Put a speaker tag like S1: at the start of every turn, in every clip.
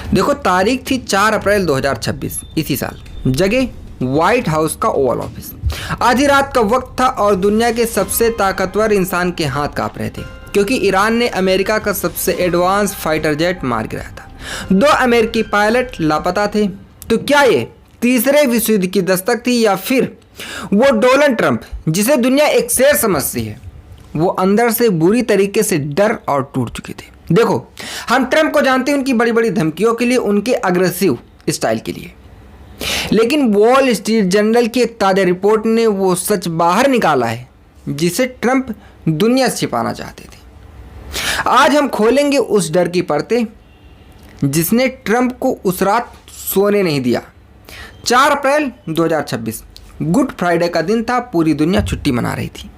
S1: देखो, तारीख थी 4 अप्रैल 2026 इसी साल। जगह व्हाइट हाउस का ओवल ऑफिस। आधी रात का वक्त था और दुनिया के सबसे ताकतवर इंसान के हाथ कांप रहे थे, क्योंकि ईरान ने अमेरिका का सबसे एडवांस फाइटर जेट मार गिराया था। 2 अमेरिकी पायलट लापता थे। तो क्या ये तीसरे विश्व युद्ध की दस्तक थी, या फिर वो डोनाल्ड ट्रंप, जिसे दुनिया एक शेर समझती है, वो अंदर से बुरी तरीके से डर और टूट चुके थे। देखो, हम ट्रंप को जानते हैं उनकी बड़ी बड़ी धमकियों के लिए, उनके अग्रेसिव स्टाइल के लिए, लेकिन वॉल स्ट्रीट जर्नल की एक ताज़ा रिपोर्ट ने वो सच बाहर निकाला है जिसे ट्रंप दुनिया से छिपाना चाहते थे। आज हम खोलेंगे उस डर की परतें जिसने ट्रंप को उस रात सोने नहीं दिया। 4 अप्रैल 2026 गुड फ्राइडे का दिन था। पूरी दुनिया छुट्टी मना रही थी।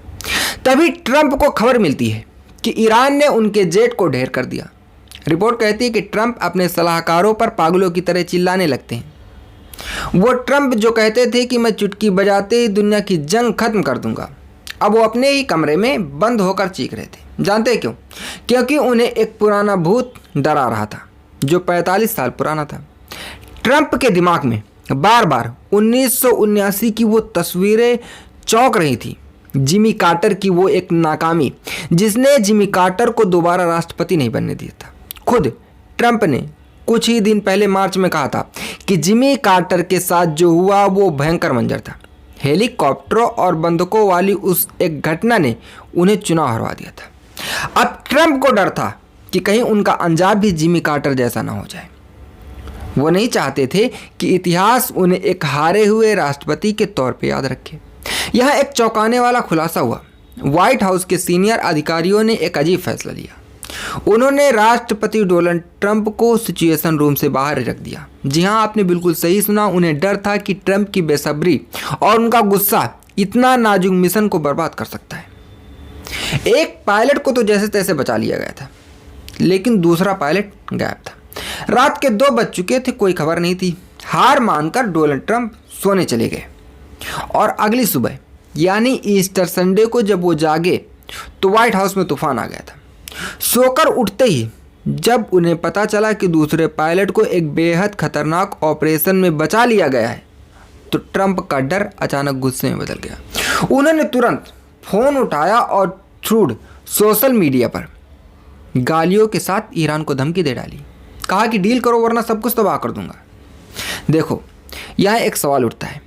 S1: तभी ट्रंप को खबर मिलती है कि ईरान ने उनके जेट को ढेर कर दिया। रिपोर्ट कहती है कि ट्रंप अपने सलाहकारों पर पागलों की तरह चिल्लाने लगते हैं। वो ट्रंप जो कहते थे कि मैं चुटकी बजाते ही दुनिया की जंग खत्म कर दूंगा, अब वो अपने ही कमरे में बंद होकर चीख रहे थे। जानते हैं क्यों? क्योंकि उन्हें एक पुराना भूत डरा रहा था जो 45 साल पुराना था। ट्रंप के दिमाग में बार बार 1979 की वो तस्वीरें चौंक रही थी। जिमी कार्टर की वो एक नाकामी जिसने जिमी कार्टर को दोबारा राष्ट्रपति नहीं बनने दिया था। खुद ट्रंप ने कुछ ही दिन पहले मार्च में कहा था कि जिमी कार्टर के साथ जो हुआ वो भयंकर मंजर था। हेलीकॉप्टरों और बंदूकों वाली उस एक घटना ने उन्हें चुनाव हरवा दिया था। अब ट्रंप को डर था कि कहीं उनका अंजाम भी जिमी कार्टर जैसा ना हो जाए। वो नहीं चाहते थे कि इतिहास उन्हें एक हारे हुए राष्ट्रपति के तौर पर याद रखे। यहाँ एक चौंकाने वाला खुलासा हुआ। व्हाइट हाउस के सीनियर अधिकारियों ने एक अजीब फैसला लिया। उन्होंने राष्ट्रपति डोनाल्ड ट्रंप को सिचुएशन रूम से बाहर रख दिया। जी हाँ, आपने बिल्कुल सही सुना। उन्हें डर था कि ट्रंप की बेसब्री और उनका गुस्सा इतना नाजुक मिशन को बर्बाद कर सकता है। एक पायलट को तो जैसे तैसे बचा लिया गया था, लेकिन दूसरा पायलट गायब था। रात के 2 बज चुके थे, कोई खबर नहीं थी। हार मानकर डोनाल्ड ट्रंप सोने चले गए और अगली सुबह यानी ईस्टर संडे को जब वो जागे तो व्हाइट हाउस में तूफान आ गया था। सोकर उठते ही जब उन्हें पता चला कि दूसरे पायलट को एक बेहद खतरनाक ऑपरेशन में बचा लिया गया है, तो ट्रंप का डर अचानक गुस्से में बदल गया। उन्होंने तुरंत फोन उठाया और थ्रू सोशल मीडिया पर गालियों के साथ ईरान को धमकी दे डाली। कहा कि डील करो वरना सब कुछ तबाह कर दूंगा। देखो, यहाँ एक सवाल उठता है,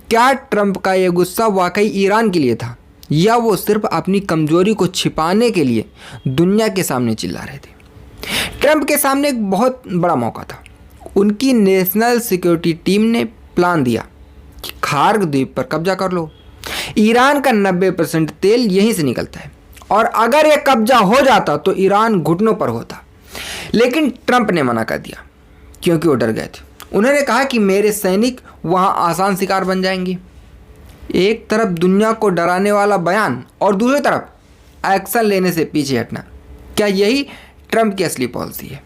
S1: क्या ट्रंप का यह गुस्सा वाकई ईरान के लिए था, या वो सिर्फ अपनी कमजोरी को छिपाने के लिए दुनिया के सामने चिल्ला रहे थे? ट्रंप के सामने एक बहुत बड़ा मौका था। उनकी नेशनल सिक्योरिटी टीम ने प्लान दिया कि खार्ग द्वीप पर कब्जा कर लो। ईरान का 90% तेल यहीं से निकलता है और अगर यह कब्जा हो जाता तो ईरान घुटनों पर होता। लेकिन ट्रंप ने मना कर दिया क्योंकि वो डर गए थे। उन्होंने कहा कि मेरे सैनिक वहां आसान शिकार बन जाएंगे। एक तरफ दुनिया को डराने वाला बयान और दूसरी तरफ एक्शन लेने से पीछे हटना, क्या यही ट्रंप की असली पॉलिसी है?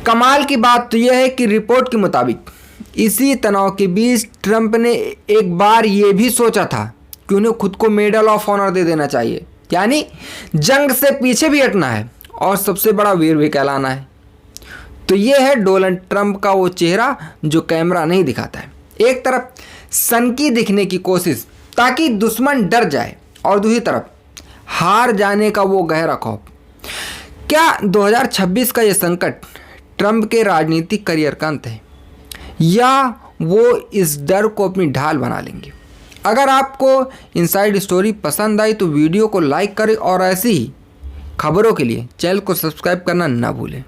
S1: कमाल की बात तो यह है कि रिपोर्ट के मुताबिक इसी तनाव के बीच ट्रंप ने एक बार ये भी सोचा था कि उन्हें खुद को मेडल ऑफ ऑनर दे देना चाहिए, यानी जंग से पीछे भी हटना है और सबसे बड़ा वीर भी कहलाना है। तो ये है डोनाल्ड ट्रंप का वो चेहरा जो कैमरा नहीं दिखाता है। एक तरफ सनकी दिखने की कोशिश ताकि दुश्मन डर जाए और दूसरी तरफ हार जाने का वो गहरा खौफ। क्या 2026 का ये संकट ट्रंप के राजनीतिक करियर का अंत है, या वो इस डर को अपनी ढाल बना लेंगे? अगर आपको इनसाइड स्टोरी पसंद आई तो वीडियो को लाइक करें और ऐसी ही खबरों के लिए चैनल को सब्सक्राइब करना ना भूलें।